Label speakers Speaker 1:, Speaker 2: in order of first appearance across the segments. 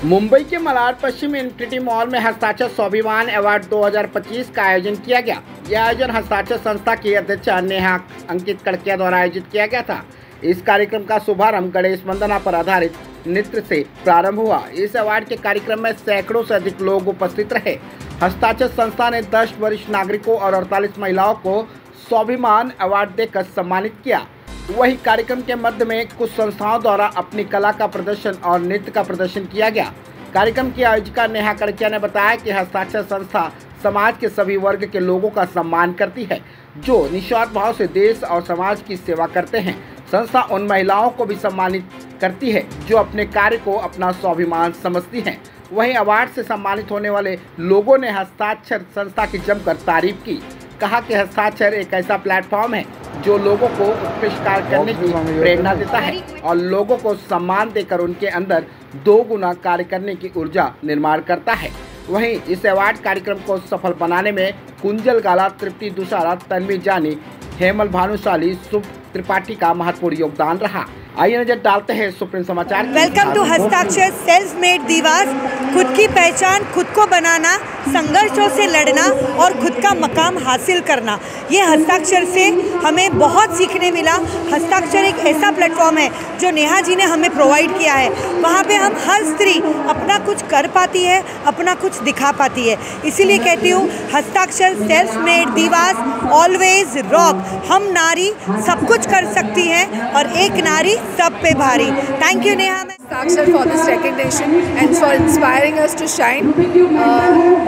Speaker 1: मुंबई के मलाड पश्चिम infinity mall में हस्ताक्षर स्वाभिमान अवार्ड 2025 का आयोजन किया गया। यह आयोजन हस्ताक्षर संस्था की अध्यक्ष नेहा अंकित कड़किया द्वारा आयोजित किया गया था। इस कार्यक्रम का शुभारंभ गणेश वंदना पर आधारित नृत्य से प्रारंभ हुआ। इस अवार्ड के कार्यक्रम में सैकड़ों से अधिक लोग उपस्थित रहे। हस्ताक्षर संस्था ने 10 वरिष्ठ नागरिकों और 48 महिलाओं को स्वाभिमान अवार्ड देकर सम्मानित किया। वही कार्यक्रम के मध्य में कुछ संस्थाओं द्वारा अपनी कला का प्रदर्शन और नृत्य का प्रदर्शन किया गया। कार्यक्रम की आयोजिका नेहा कड़किया ने बताया कि हस्ताक्षर संस्था समाज के सभी वर्ग के लोगों का सम्मान करती है जो निस्वार्थ भाव से देश और समाज की सेवा करते हैं। संस्था उन महिलाओं को भी सम्मानित करती है जो अपने कार्य को अपना स्वाभिमान समझती हैं। वहीं अवार्ड से सम्मानित होने वाले लोगों ने हस्ताक्षर संस्था की जमकर तारीफ की। कहा कि हस्ताक्षर एक ऐसा प्लेटफॉर्म है जो लोगों को उत्कृष्ट कार्य करने की प्रेरणा देता है और लोगों को सम्मान देकर उनके अंदर 2 गुना कार्य करने की ऊर्जा निर्माण करता है। वहीं इस अवार्ड कार्यक्रम को सफल बनाने में कुंजल गाला, तृप्ति दुसारा, तन्वी जानी, हेमल भानुशाली, शुभ त्रिपाठी का महत्वपूर्ण योगदान रहा। आइए नजर डालते हैं सुप्रीम समाचार।
Speaker 2: वेलकम टू हस्ताक्षर सेल्फ मेड दिवास। खुद की पहचान खुद को बनाना, संघर्षों से लड़ना और खुद का मकाम हासिल करना, ये हस्ताक्षर से हमें बहुत सीखने मिला। हस्ताक्षर एक ऐसा प्लेटफॉर्म है जो नेहा जी ने हमें प्रोवाइड किया है। वहाँ पे हम हर स्त्री अपना कुछ कर पाती है, अपना कुछ दिखा पाती है। इसीलिए कहती हूँ हस्ताक्षर सेल्फ मेड दिवास ऑलवेज रॉक। हम नारी सब कुछ कर सकती हैं और एक नारी सब पे भारी। Thank you Neha
Speaker 3: Hastaaksar for this recognition and for inspiring us to shine.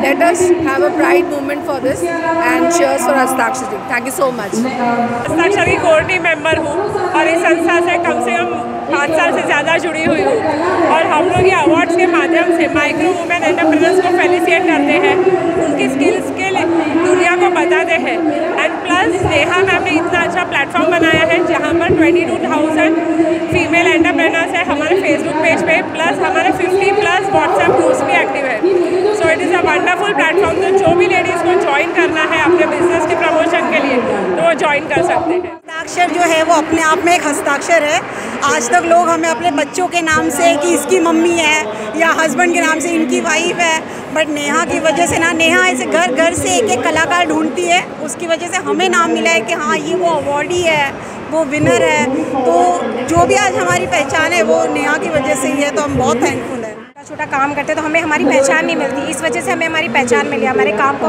Speaker 3: Let us have a pride movement for this and cheers for Hastaaksar. Thank you so much.
Speaker 4: हस्ताक्षर की कोर टीम मेंबर हूँ और इस संस्था से कम 5 साल से ज़्यादा जुड़ी हुई हूँ और हम लोग ये अवार्ड्स के माध्यम से माइक्रो वुमेन एंटरप्रेन्योर्स को फेलिसिएट करते हैं, उनकी स्किल्स के दुनिया को बताते हैं। एंड प्लस नेहा मैम ने इतना अच्छा प्लेटफॉर्म बनाया है जहाँ पर 22,000 फीमेल एंटरप्रेन्योर्स है हमारे फेसबुक पेज पे, प्लस हमारे 50+ व्हाट्सएप ग्रुप्स भी एक्टिव है। So it is a wonderful platform. तो जो भी लेडीज़ को ज्वाइन करना है अपने बिजनेस के प्रमोशन के लिए तो वो ज्वाइन कर सकते हैं।
Speaker 2: हस्ताक्षर जो है वो अपने आप में एक हस्ताक्षर है। आज तक लोग हमें अपने बच्चों के नाम से कि इसकी मम्मी है या हस्बैंड के नाम से इनकी वाइफ है, बट नेहा की वजह से ना, नेहा ऐसे घर घर से एक एक कलाकार ढूंढती है, उसकी वजह से हमें नाम मिला है कि हाँ ये वो अवॉर्डी है, वो विनर है। तो जो भी आज हमारी पहचान है वो नेहा की वजह से ही है, तो हम बहुत थैंकफुल हैं।
Speaker 5: छोटा काम करते तो हमें हमारी पहचान नहीं मिलती, इस वजह से हमें हमारी पहचान मिली। हमारे काम को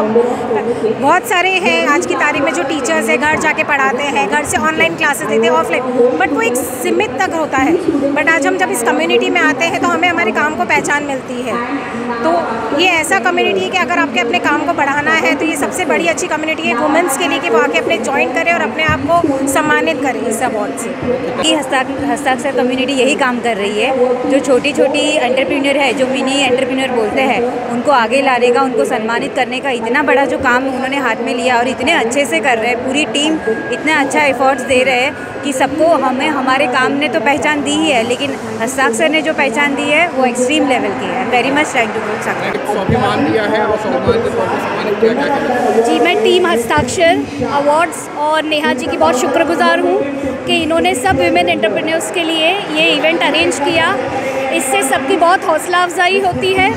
Speaker 5: बहुत सारे हैं आज की तारीख में जो टीचर्स है घर जाके पढ़ाते हैं, घर से ऑनलाइन क्लासेस देते हैं, ऑफलाइन, बट वो एक सीमित तक होता है। बट आज हम जब इस कम्युनिटी में आते हैं तो हमें हमारे काम को पहचान मिलती है। तो ये ऐसा कम्युनिटी है कि अगर आपके अपने काम को बढ़ाना है तो ये सबसे बड़ी अच्छी कम्युनिटी है वुमेंस के लिए कि वो आके अपने ज्वाइन करें और अपने आप को सम्मानित करें इस अवार्ड से।
Speaker 6: ये हस्ताक्षर कम्युनिटी यही काम कर रही है, जो छोटी छोटी एंटरप्रेन्योर है, जो मिनी एंटरप्रेन्योर बोलते हैं, उनको आगे लाने का, उनको सम्मानित करने का इतना बड़ा जो काम उन्होंने हाथ में लिया और इतने अच्छे से कर रहे हैं। पूरी टीम इतना अच्छा एफर्ट्स दे रहे हैं कि सबको, हमें हमारे काम ने तो पहचान दी ही है, लेकिन हस्ताक्षर ने जो पहचान दी है वो एक्सट्रीम लेवल की है। वेरी मच थैंक यू
Speaker 1: स्वाभिमान दिया है और स्वाभिमान के तौर पर सम्मानित किया गया।
Speaker 5: जी, मैं टीम हस्ताक्षर अवार्ड्स और नेहा जी की बहुत शुक्रगुजार हूँ कि इन्होंने सब वुमेन एंटरप्रेन्योर्स के लिए ये इवेंट अरेंज किया। इससे सबकी बहुत हौसला अफजाई होती है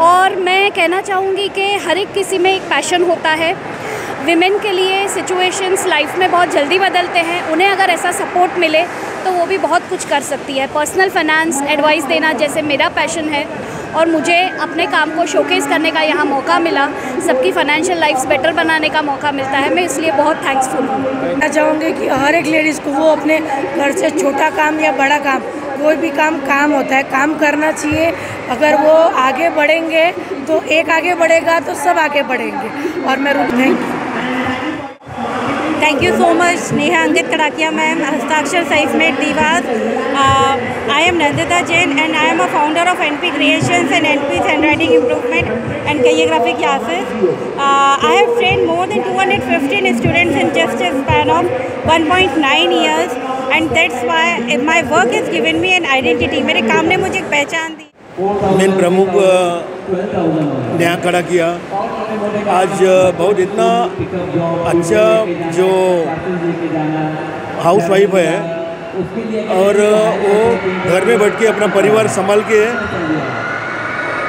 Speaker 5: और मैं कहना चाहूँगी कि हर एक किसी में एक पैशन होता है। विमेन के लिए सिचुएशंस लाइफ में बहुत जल्दी बदलते हैं, उन्हें अगर ऐसा सपोर्ट मिले तो वो भी बहुत कुछ कर सकती है। पर्सनल फाइनेंस एडवाइस देना जैसे मेरा पैशन है और मुझे अपने काम को शोकेस करने का यहाँ मौका मिला, सबकी फाइनेंशियल लाइफ्स बेटर बनाने का मौका मिलता है, मैं इसलिए बहुत थैंक्सफुल हूँ।
Speaker 2: मैं चाहूँगी कि हर एक लेडीज़ को वो अपने घर से छोटा काम या बड़ा काम, कोई भी काम होता है, काम करना चाहिए। अगर वो आगे बढ़ेंगे तो एक आगे बढ़ेगा तो सब आगे बढ़ेंगे। और मैं
Speaker 6: Thank you so much, Neha Ankit Kadakia ma'am, Hastaaksar Self Made Divas. I am Nandita Jain and I am a founder of NP Creations and NP's Handwriting Improvement and Calligraphic Classes. I have trained more than 215 students in just a span of 1.9 years and that's why my work has given me an identity. मेरे काम ने मुझे एक पहचान दी।
Speaker 7: Main प्रमुख नेहा कड़किया आज बहुत इतना अच्छा जो हाउसवाइफ है और वो घर में बैठ के अपना परिवार संभाल के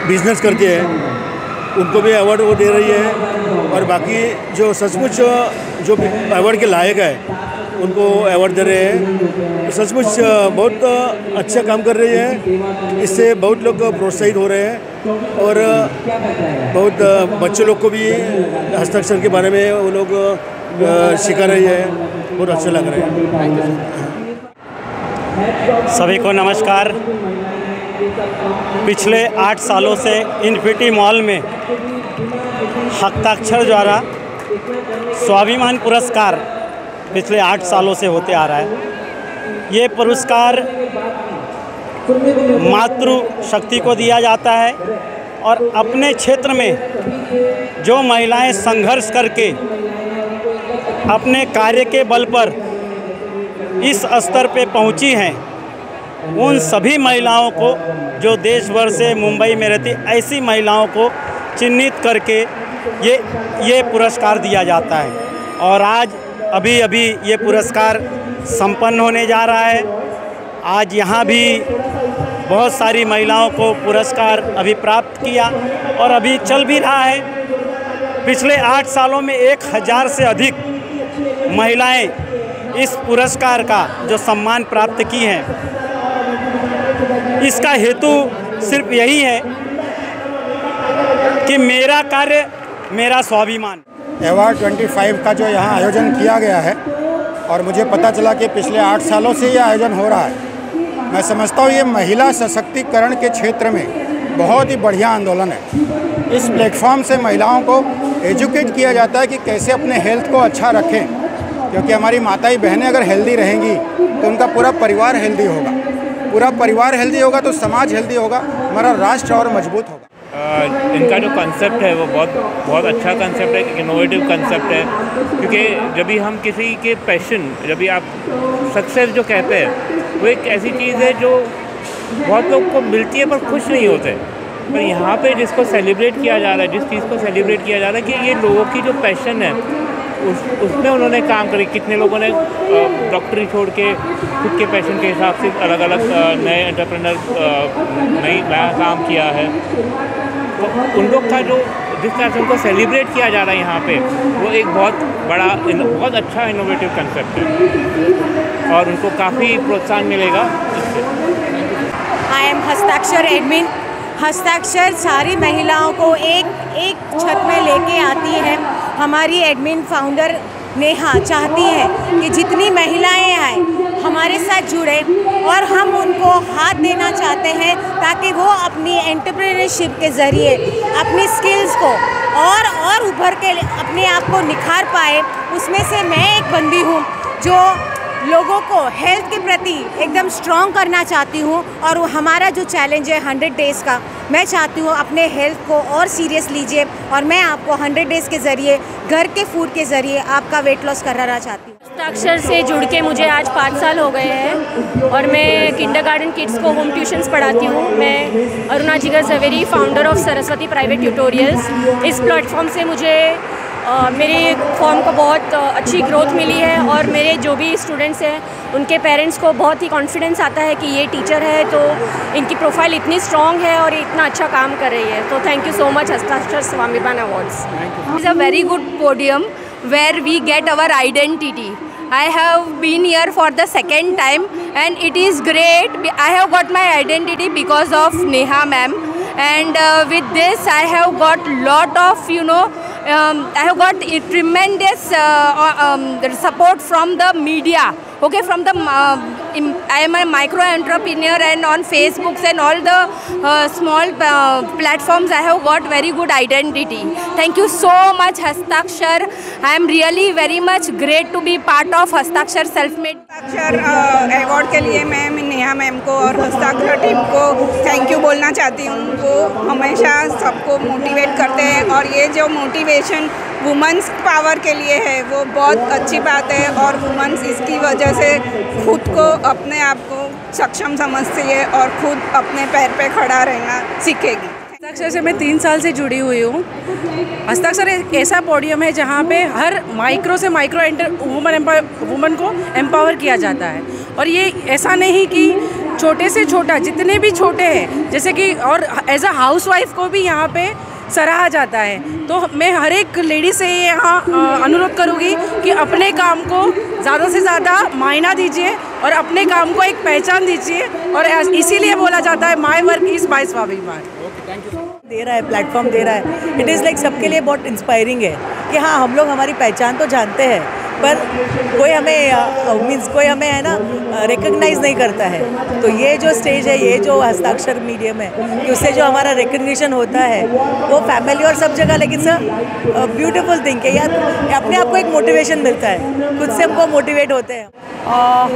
Speaker 7: बिजनेस करते हैं उनको भी अवार्ड वो दे रही है, और बाकी जो सचमुच जो अवार्ड के लायक है उनको अवार्ड दे रहे हैं। तो सचमुच बहुत अच्छा काम कर रही है, इससे बहुत लोग प्रोत्साहित हो रहे हैं और बहुत बच्चे लोग को भी हस्ताक्षर के बारे में वो लोग सिखा रही है, बहुत अच्छा लग रहा है।
Speaker 8: सभी को नमस्कार। पिछले 8 सालों से इन्फिनिटी मॉल में हस्ताक्षर द्वारा स्वाभिमान पुरस्कार पिछले 8 सालों से होते आ रहा है। ये पुरस्कार मातृ शक्ति को दिया जाता है और अपने क्षेत्र में जो महिलाएं संघर्ष करके अपने कार्य के बल पर इस स्तर पे पहुंची हैं, उन सभी महिलाओं को, जो देश भर से मुंबई में रहती ऐसी महिलाओं को चिन्हित करके ये पुरस्कार दिया जाता है। और आज अभी ये पुरस्कार संपन्न होने जा रहा है। आज यहाँ भी बहुत सारी महिलाओं को पुरस्कार अभी प्राप्त किया और अभी चल भी रहा है। पिछले 8 सालों में 1000 से अधिक महिलाएं इस पुरस्कार का जो सम्मान प्राप्त की हैं। इसका हेतु सिर्फ यही है कि मेरा कार्य मेरा स्वाभिमान।
Speaker 9: अवार्ड 25 का जो यहाँ आयोजन किया गया है और मुझे पता चला कि पिछले 8 सालों से ये आयोजन हो रहा है। मैं समझता हूँ ये महिला सशक्तिकरण के क्षेत्र में बहुत ही बढ़िया आंदोलन है। इस प्लेटफॉर्म से महिलाओं को एजुकेट किया जाता है कि कैसे अपने हेल्थ को अच्छा रखें, क्योंकि हमारी माताएं बहनें अगर हेल्दी रहेंगी तो उनका पूरा परिवार हेल्दी होगा, पूरा परिवार हेल्दी होगा तो समाज हेल्दी होगा, हमारा राष्ट्र और मजबूत होगा।
Speaker 10: इनका जो कंसेप्ट है वो बहुत अच्छा कंसेप्ट है, इनोवेटिव कंसेप्ट है। क्योंकि जब भी हम किसी के पैशन, जब भी आप सक्सेस जो कहते हैं, वो एक ऐसी चीज़ है जो बहुत लोग को मिलती है पर खुश नहीं होते। पर यहाँ पे जिसको सेलिब्रेट किया जा रहा है, जिस चीज़ को सेलिब्रेट किया जा रहा है कि ये लोगों की जो पैशन है उसमें उन्होंने काम करी। कितने लोगों ने डॉक्टरी छोड़ के खुद के पैशन के हिसाब से अलग अलग नए एंटरप्रेन्योर नया काम किया है। तो उन लोग का जो जिस तरह से उनको सेलिब्रेट किया जा रहा है यहाँ पे, वो एक बहुत अच्छा इनोवेटिव कंसेप्ट है और उनको काफ़ी प्रोत्साहन मिलेगा इससे।
Speaker 2: आई एम हस्ताक्षर एडमिन। हस्ताक्षर सारी महिलाओं को एक छत में लेके आती है। हमारी एडमिन फाउंडर नेहा चाहती है कि जितनी महिलाएं आए हमारे साथ जुड़े और हम उनको हाथ देना चाहते हैं ताकि वो अपनी एंटरप्रेन्योरशिप के ज़रिए अपनी स्किल्स को और उभर के अपने आप को निखार पाए। उसमें से मैं एक बंदी हूँ जो लोगों को हेल्थ के प्रति एकदम स्ट्रॉन्ग करना चाहती हूँ। और वो हमारा जो चैलेंज है 100 डेज़ का, मैं चाहती हूँ अपने हेल्थ को और सीरियस लीजिए और मैं आपको 100 डेज़ के ज़रिए घर के फूड के ज़रिए आपका वेट लॉस कराना चाहती हूँ।
Speaker 5: हस्ताक्षर से जुड़ के मुझे आज 5 साल हो गए हैं और मैं किंडरगार्टन किड्स को होम ट्यूशन्स पढ़ाती हूँ। मैं Aruna Jigar Zaveri, founder of Saraswati private tutorials. इस प्लेटफॉर्म से मुझे मेरी फॉर्म को बहुत अच्छी ग्रोथ मिली है और मेरे जो भी स्टूडेंट्स हैं उनके पेरेंट्स को बहुत ही कॉन्फिडेंस आता है कि ये टीचर है तो इनकी प्रोफाइल इतनी स्ट्रॉन्ग है और इतना अच्छा काम कर रही है। तो थैंक यू सो मच हस्ताक्षर स्वाभिमान awards.
Speaker 3: It's a very good podium where we get our identity. I have been here for the second time and it is great. I have got my identity because of Neha ma'am, and with this I have got lot of I have got tremendous support from the media. Okay, from the I am a micro entrepreneur and on Facebook and all the small platforms I have got very good identity. Thank you so much Hastakshar. I am really very much great to be part of Hastakshar Self-Made.
Speaker 11: हस्ताक्षर award के लिए मैं Neha ma'am को और हस्ताक्षर team को thank you बोलना चाहती हूँ। वो हमेशा सबको मोटिवेट करते हैं और ये जो मोटिवेशन वुमेंस पावर के लिए है वो बहुत अच्छी बात है और वुमेंस इसकी वजह से खुद को अपने आप को सक्षम समझती है और खुद अपने पैर पे खड़ा रहना सीखेगी।
Speaker 12: हस्ताक्षर से मैं 3 साल से जुड़ी हुई हूँ। हस्ताक्षर एक ऐसा पोडियम है जहाँ पे हर माइक्रो से माइक्रो वुमन को एम्पावर किया जाता है और ये ऐसा नहीं कि छोटे से छोटा, जितने भी छोटे हैं, जैसे कि और एज अ हाउसवाइफ को भी यहाँ पे सराहा जाता है। तो मैं हर एक लेडी से यहाँ अनुरोध करूँगी कि अपने काम को ज़्यादा से ज़्यादा मायना दीजिए और अपने काम को एक पहचान दीजिए, और इसीलिए बोला जाता है माय वर्क इज़ माय स्वाभिमान।
Speaker 2: दे रहा है, प्लेटफॉर्म दे रहा है। इट इज़ लाइक सबके लिए बहुत इंस्पायरिंग है कि हाँ, हम लोग हमारी पहचान तो जानते हैं, पर कोई हमें है ना रिकग्नाइज़ नहीं करता है। तो ये जो स्टेज है, ये जो हस्ताक्षर मीडियम है, कि उससे जो हमारा रिकग्निशन होता है वो फैमिली और सब जगह, लेकिन सर ब्यूटीफुल थिंग है यार, अपने आप को एक मोटिवेशन मिलता है, खुद से हमको मोटिवेट होते हैं।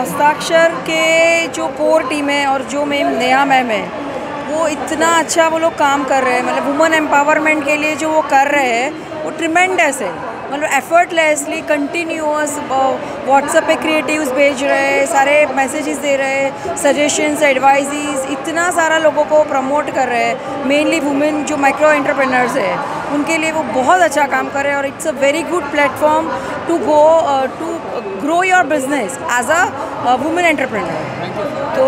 Speaker 13: हस्ताक्षर के जो कोर टीम है और जो मैम नेहा मैम है, वो इतना अच्छा वो लोग काम कर रहे हैं, मतलब वुमेन एम्पावरमेंट के लिए जो वो कर रहे हैं वो ट्रिमेंडस है। मतलब एफर्टलेसली कंटिन्यूअस व्हाट्सएप पे क्रिएटिव्स भेज रहे हैं, सारे मैसेजेस दे रहे हैं, सजेशंस, एडवाइजेस, इतना सारा लोगों को प्रमोट कर रहे हैं। मेनली वुमेन जो माइक्रो एंटरप्रेन्योर्स है उनके लिए वो बहुत अच्छा काम कर रहे हैं, और it's a very good platform to grow your business as a women entrepreneur. तो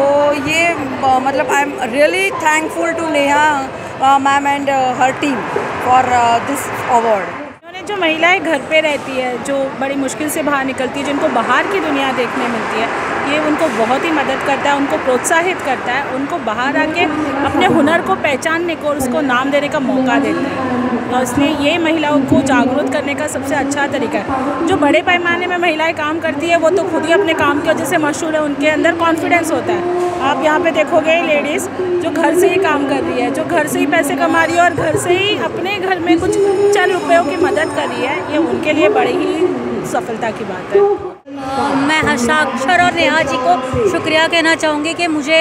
Speaker 13: ये मतलब I am really thankful to Neha ma'am and her team for this award.
Speaker 14: जो महिलाएं घर पे रहती है, जो बड़ी मुश्किल से बाहर निकलती है, जिनको बाहर की दुनिया देखने मिलती है, ये उनको बहुत ही मदद करता है, उनको प्रोत्साहित करता है, उनको बाहर आके अपने हुनर को पहचानने को और उसको नाम देने का मौका देता है। और इसलिए ये महिलाओं को जागरूक करने का सबसे अच्छा तरीका है। जो बड़े पैमाने में महिलाएं काम करती है वो तो खुद ही अपने काम की वजह से मशहूर है, उनके अंदर कॉन्फिडेंस होता है। आप यहाँ पे देखोगे लेडीज़ जो घर से ही काम कर रही है, जो घर से ही पैसे कमा रही है और घर से ही अपने घर में कुछ चंद रुपयों की मदद कर रही है, ये उनके लिए बड़ी ही सफलता की बात है।
Speaker 5: मैं हस्ताक्षर और नेहा जी को शुक्रिया कहना चाहूँगी कि मुझे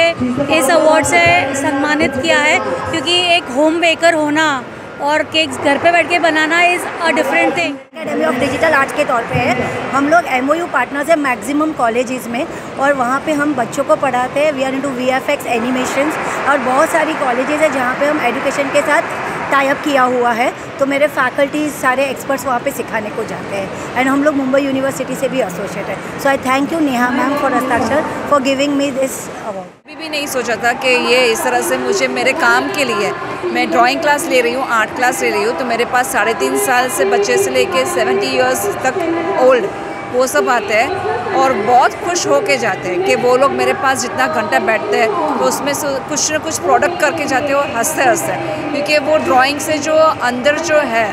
Speaker 5: इस अवार्ड से सम्मानित किया है, क्योंकि एक होम बेकर होना और केक्स घर पे बैठ के बनाना is a different thing.
Speaker 15: Academy of digital arts के तौर पे है, हम लोग MOU पार्टनर्स हैं मैक्सिमम कॉलेजेस में, और वहाँ पे हम बच्चों को पढ़ाते हैं। We are into VFX animations, और बहुत सारी कॉलेजेस है जहाँ पे हम एजुकेशन के साथ टाई अप किया हुआ है। तो मेरे फैकल्टीज सारे एक्सपर्ट्स वहाँ पे सिखाने को जाते हैं, एंड हम लोग मुंबई यूनिवर्सिटी से भी एसोसिएट है। So I thank you Neha ma'am for हस्ताक्षर for giving me this award.
Speaker 13: कभी भी नहीं सोचा था कि ये इस तरह से मुझे मेरे काम के लिए, मैं ड्राइंग क्लास ले रही हूँ, आर्ट क्लास ले रही हूँ, तो मेरे पास 3.5 साल से बच्चे से लेके 70 ईयर्स तक ओल्ड वो सब आते हैं और बहुत खुश होके जाते हैं कि वो लोग मेरे पास जितना घंटा बैठते हैं तो उसमें से कुछ ना कुछ प्रोडक्ट करके जाते हैं और हंसते हंसते, क्योंकि वो ड्राइंग से जो अंदर जो है,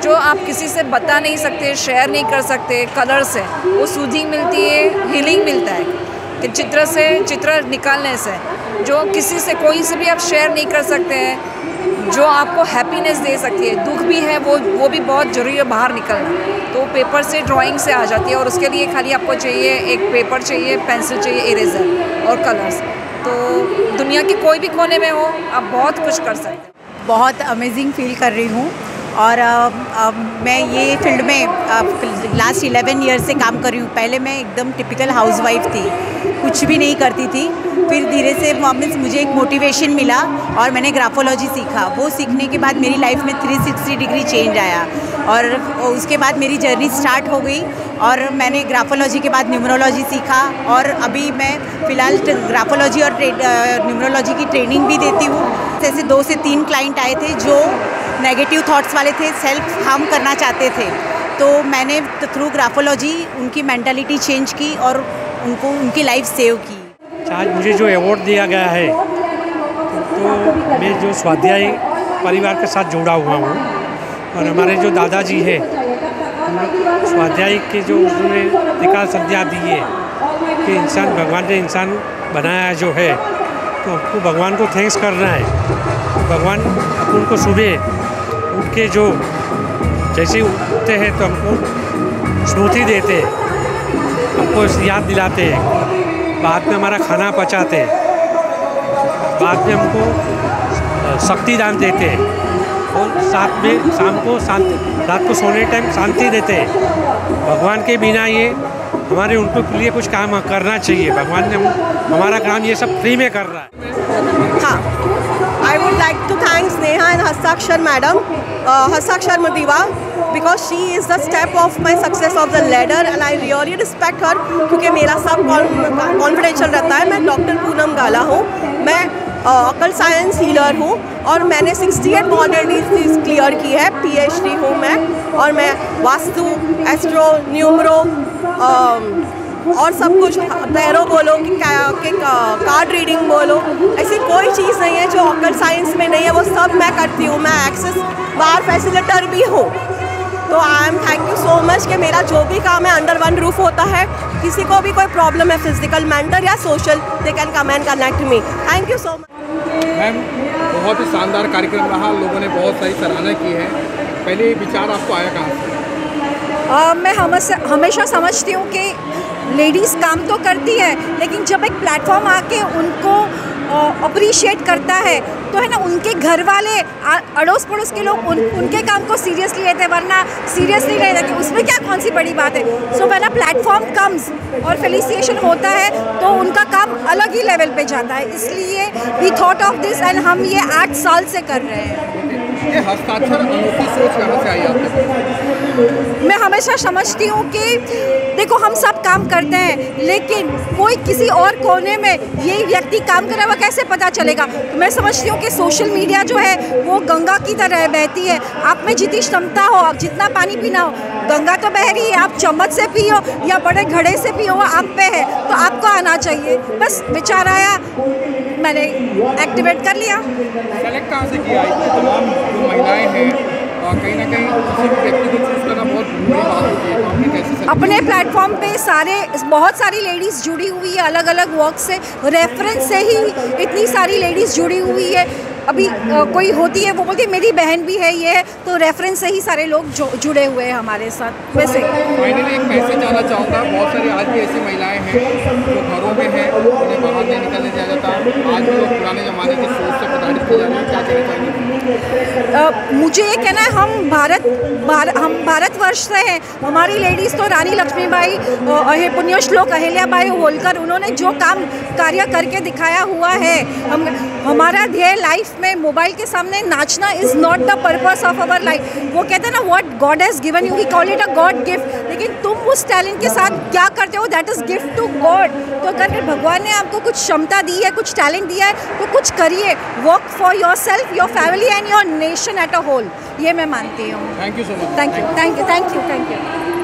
Speaker 13: जो आप किसी से बता नहीं सकते, शेयर नहीं कर सकते, कलर से वो सूदिंग मिलती है, हीलिंग मिलता है कि चित्र निकालने से जो किसी से कोई से भी आप शेयर नहीं कर सकते हैं, जो आपको हैप्पीनेस दे सकती है, दुख भी है वो भी बहुत ज़रूरी है बाहर निकलना, तो पेपर से ड्राइंग से आ जाती है। और उसके लिए खाली आपको चाहिए एक पेपर चाहिए, पेंसिल चाहिए, इरेज़र और कलर्स। तो दुनिया के कोई भी कोने में हो आप बहुत कुछ कर सकते हैं।
Speaker 16: बहुत अमेजिंग फील कर रही हूँ, और मैं ये फील्ड में लास्ट 11 ईयर से काम कर रही हूँ। पहले मैं एकदम टिपिकल हाउसवाइफ थी, कुछ भी नहीं करती थी, फिर धीरे से मीन्स मुझे एक मोटिवेशन मिला और मैंने ग्राफोलॉजी सीखा। वो सीखने के बाद मेरी लाइफ में 360 डिग्री चेंज आया, और उसके बाद मेरी जर्नी स्टार्ट हो गई, और मैंने ग्राफोलॉजी के बाद न्यूमरोलॉजी सीखा, और अभी मैं फ़िलहाल ग्राफोलॉजी और न्यूमरोलॉजी की ट्रेनिंग भी देती हूँ। जैसे 2 से 3 क्लाइंट आए थे जो नेगेटिव थॉट्स वाले थे, सेल्फ हार्म करना चाहते थे, तो मैंने थ्रू ग्राफोलॉजी उनकी मेंटालिटी चेंज की और उनको उनकी लाइफ सेव की।
Speaker 17: आज मुझे जो अवार्ड दिया गया है, तो मैं जो स्वाध्याय परिवार के साथ जुड़ा हुआ हूँ, और हमारे जो दादाजी हैं स्वाध्याय के जो उन्होंने निकाल संध्या दी है कि इंसान, भगवान ने इंसान बनाया जो है, तो हमको भगवान को थैंक्स करना है। भगवान अपन को सुबह उठ के जो जैसे उठते हैं तो हमको स्मृति देते हैं, हमको याद दिलाते हैं, बाद में हमारा खाना पचाते हैं, बाद में हमको शक्ति दान देते हैं, और साथ में शाम को शांति, रात को सोने टाइम शांति देते हैं। भगवान के बिना ये हमारे उनको लिए कुछ काम करना चाहिए। भगवान ने हमारा काम ये सब फ्री में कर रहा है।
Speaker 18: हाँ, I would like to thank Neha and Hastakshar madam, Hastakshar Madiva. Because she is the step of my success of the ladder and I really respect her, क्योंकि मेरा सब कॉन्फिडेंशियल रहता है। मैं डॉक्टर पूनम गाला हूँ, मैं ऑकल्ट साइंस हीलर हूँ और मैंने 68 मॉडर्निटीज क्लियर की है, PhD हूँ मैं, और मैं वास्तु, एस्ट्रो, न्यूमरो और सब कुछ, टैरो बोलो कि कार्ड रीडिंग बोलो, ऐसी कोई चीज़ नहीं है जो ऑकल्ट साइंस में नहीं है, वो सब मैं करती हूँ। मैं एक्सेस बार फैसिलिटर भी हूँ। तो I am thank you so much कि मेरा जो भी काम है अंडर वन रूफ होता है। किसी को भी कोई प्रॉब्लम है फिजिकल, मेंटल या social, they can come and connect me. Thank you so much.
Speaker 19: Ma'am, बहुत ही शानदार कार्यक्रम रहा, लोगों ने बहुत सारी सराहना की है। पहले विचार आपको आया कहाँ से?
Speaker 2: मैं हमेशा समझती हूँ कि लेडीज़ काम तो करती है, लेकिन जब एक प्लेटफॉर्म आके उनको अप्रिशिएट करता है तो है ना, उनके घर वाले, अड़ोस पड़ोस के लोग उनके काम को सीरियसली लेते हैं, वरना सीरियस नहीं लेते कि उसमें क्या कौन सी बड़ी बात है। So when a platform comes और फेलिसिएशन होता है तो उनका काम अलग ही लेवल पे जाता है। इसलिए we thought of this and हम ये 8 साल से कर रहे हैं।
Speaker 19: ये हस्ताक्षर अनोखी सोच कहाँ से आई आपके?
Speaker 2: मैं हमेशा समझती हूँ कि देखो, हम सब काम करते हैं, लेकिन कोई किसी और कोने में ये व्यक्ति काम कर रहा है, वो कैसे पता चलेगा? तो मैं समझती हूँ कि सोशल मीडिया जो है वो गंगा की तरह बहती है। आप में जितनी क्षमता हो, आप जितना पानी पीना हो, गंगा तो बह रही है, आप चम्मच से पियो या बड़े घड़े से पियो, वो आप पे है, तो आपको आना चाहिए। बस विचार आया, मैंने एक्टिवेट कर लिया।
Speaker 19: सेलेक्ट कहाँ से किया? तमाम जो महिलाएं हैं, कहीं ना कहीं किसी भी व्यक्ति को चूज करना बहुत बड़ी बात होती है, तो आपने कैसे? अपने
Speaker 2: प्लेटफॉर्म पे बहुत सारी लेडीज़ जुड़ी हुई है, अलग अलग वर्क से, रेफरेंस से ही इतनी सारी लेडीज़ जुड़ी हुई है। अभी कोई होती है वो बोलती है मेरी बहन भी है, ये है, तो रेफरेंस से ही सारे लोग जुड़े हुए हैं हमारे साथ। वैसे
Speaker 19: फाइनली एक मैसेज आना चाहूँगा, बहुत सारी आज भी ऐसी महिलाएं हैं जो घरों में हैं, उन्हें बाहर नहीं निकलने दिया जाता, आज भी लोग पुराने ज़माने की सोच से प्रताड़ित किया जाता है, क्या कहना चाहेंगे?
Speaker 2: मुझे ये कहना है, हम भारतवर्ष से हैं। हमारी लेडीज़ तो रानी लक्ष्मीबाई, पुण्यश्लोक अहिल्याबाई होलकर, उन्होंने जो कार्य करके दिखाया हुआ है। हमारा ध्येय लाइफ में मोबाइल के सामने नाचना is not the purpose of our life. वो कहते हैं ना, what God has given you, we call it a God gift, लेकिन तुम उस टैलेंट के साथ क्या करते हो, that is gift to God. तो अगर भगवान ने आपको कुछ क्षमता दी है, कुछ टैलेंट दिया है, तो कुछ करिए, work for yourself, your family and your nation at a whole. ये मैं मानती हूँ।
Speaker 19: Thank you so much.
Speaker 2: Thank you.